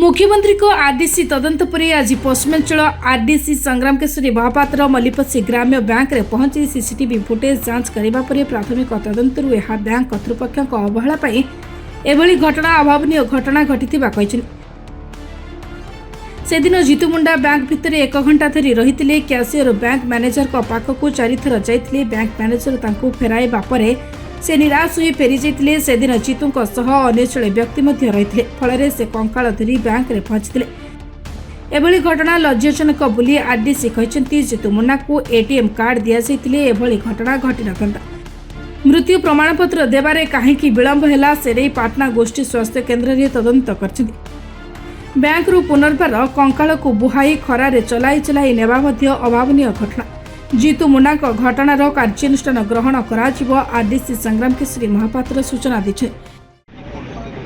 मुख्यमंत्री को आरडीसी तदंत पर आज पश्चिमांचल आरडीसी संग्राम केशरी महापात्र मल्लिपसी ग्राम्य बैंक रे पहुंची सीसीटीवी फुटेज जांच करने पर प्राथमिक तदंतरू यह बैंक कर्तृपक्ष अवहेला एभली घटना अभावनीय घटना घटी से दिन जीतू मुंडा बैंक भितर 1 घंटा धरी रही कैशियर बैंक मैनेजर पाखक 4 थर जाइए। बैंक मैनेजर तांको फेराइबा परे से निराश हुई फेरी जाइए। से दिन जीतू अन्य जड़े व्यक्ति रही फल से कंकाल धरी बैंक रे पहुंची एभली घटना लज्जाजनक बोली आरडीसी कहते जीतू मुन्ना को एटीएम कार्ड दि जाइए एभली घटना घटी न मृत्यु प्रमाणपत्र देवारे काहेकि विलंब है से नहीं पाटना गोष्ठी स्वास्थ्य केन्द्र में तदंत कर बैंक रु पुनर्बार कंकाल को बुहाई खरारे चलाई चलाई नेबा मध्य अभावनीय घटना। जीतू मुन्ना घटनार कार्यानुष्ठान ग्रहण करा आरडीसी संग्राम केशरी महापात्र सूचना दी।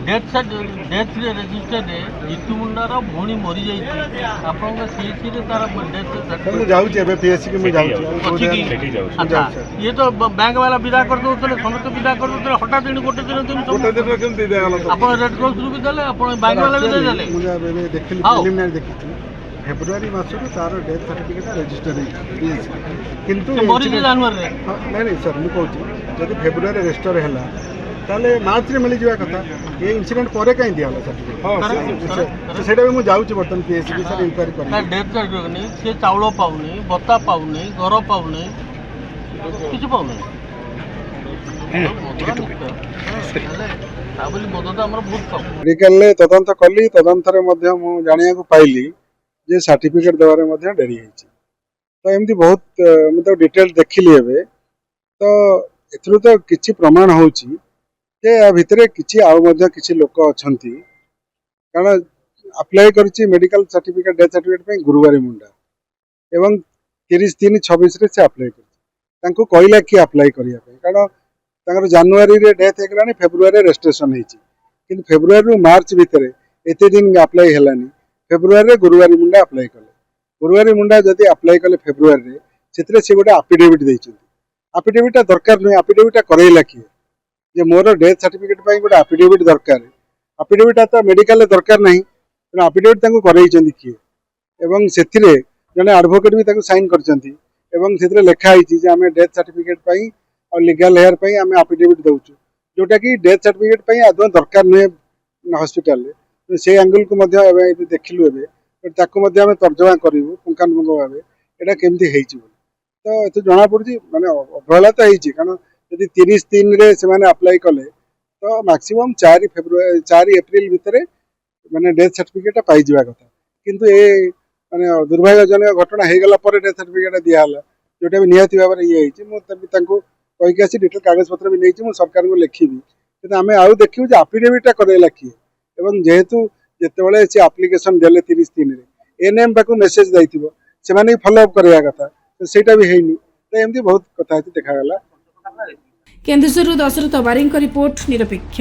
डेथ रजिस्टर रे जीतू मुंडार भौणी मरी जाइए आपन सीएचसी रे तार डेथ मैं जाउछ एबे पीएससी के मैं जाउछ। अच्छा ये तो बैंक वाला विदा कर दोतले समस्त विदा कर दोतले हटात दिन गोटे दिन केमति देगला आपन रेड क्रॉस रु भी देले आपन बैंक वाला भी देले मुझे एबे देखली प्रिलिमिनरी देखि फेब्रुआरी मास रे तार डेथ सर्टिफिकेट रजिस्टर है किंतु मरी जनवरी रे नहीं सर मु कहूची जदि फेब्रुआरी रजिस्टर हैला ताले मार्च रे मिली जावा कथा ये इंसिडेंट परे काई दियाला सर्टिफिकेट सेटा भी मु जाउची बर्तन पीएससी के सर इंक्वायरी कर ना डेथ सर्टिफिकेट नहीं से चावल पाउनी बत्ता पाउनी घर पाउनी किछ पाउनी मेडिकल तदंत कली तदंत मु जानिया को पाइली जे सर्टिफिकेट देवारे मध्य डेरी होइछि तो एमती बहुत मतलब डिटेल देखिली एबे तो एथरु तो किछि प्रमाण होउछि जे आ भितरे किछि आउ मध्य किछि लोक अछंती कारण अप्लाई करछि मेडिकल सर्टिफिकेट डेथ सर्टिफिकेट पे गुरुवारी मुंडा एवं 30/3/26 रे से अप्लाई करछि तांको कहला कि अप्लाई करिया पे कारण तांकर जनवरी रे डेथ हेगलानी फेब्रुआरी रजिस्ट्रेशन हेछि किंतु फेब्रुआरी रु मार्च भितरे एते दिन अप्लाई हेलानी फेब्रुआरी रे गुरुवारी मुंडा अप्लाई कले गुरुवारी मुंडा जदि अप्लाई कले फेब्रुआरी रे सेतरे से गोटे एफिडेविट दैछथि एफिडेविटा दरकार नै एफिडेविटा करैला कि जे मोर डेथ सर्टिफिकेट पई गोटे एफिडेविट दरकार एफिडेविटा तो मेडिकल दरकार नहीं तेना एफिडेविट तांको करैछथि कि एवं सेथिरे जने एडवोकेट भी तांको साइन करछथि एवं सेथिरे लेखा आइछि जे हमें डेथ सर्टिफिकेट पई और लीगल हेयर पई हमें एफिडेविट दउछु जोटा कि डेथ सर्टिफिकेट पई आदौ दरकार नै हॉस्पिटल रे से एंगल को मध्य एबे देखिलु एबे ताको मध्य हमें तर्जमा करिवु पुंखानुपुंख भाबे एटा केमति हेइछि तो एते जणा पड़छि माने अवहेला तो हेइछि कारण यदि 30/3 रे से माने अप्लाई कले तो मैक्सिमम 4 एप्रिल भितरे माने डेथ सर्टिफिकेट पाई जिवा कथा किंतु ए माने दुर्भाग्यजनक घटना हे गला पर डेथ सर्टिफिकेट दिया हला जोटा भी नियति भाबरे ये हेइछि मु तबि तांको कहि के आसी डिटेल कागज पत्र भी नेछि मु सरकार को लेखिबी किंतु हमें आउ देखिबु जे एफिडेविटा करेला कि एवं जेहेतु जेतेबेले से एप्लिकेशन देले 30/3 रे एनएम बाकू मेसेज दैथिबो से माने फॉलो अप करिया कथा तो सेटा भी हेइनी तो एमती बहुत कथा देखा गला। केन्दुझर दशरथ बारिंग रिपोर्ट निरपेक्ष।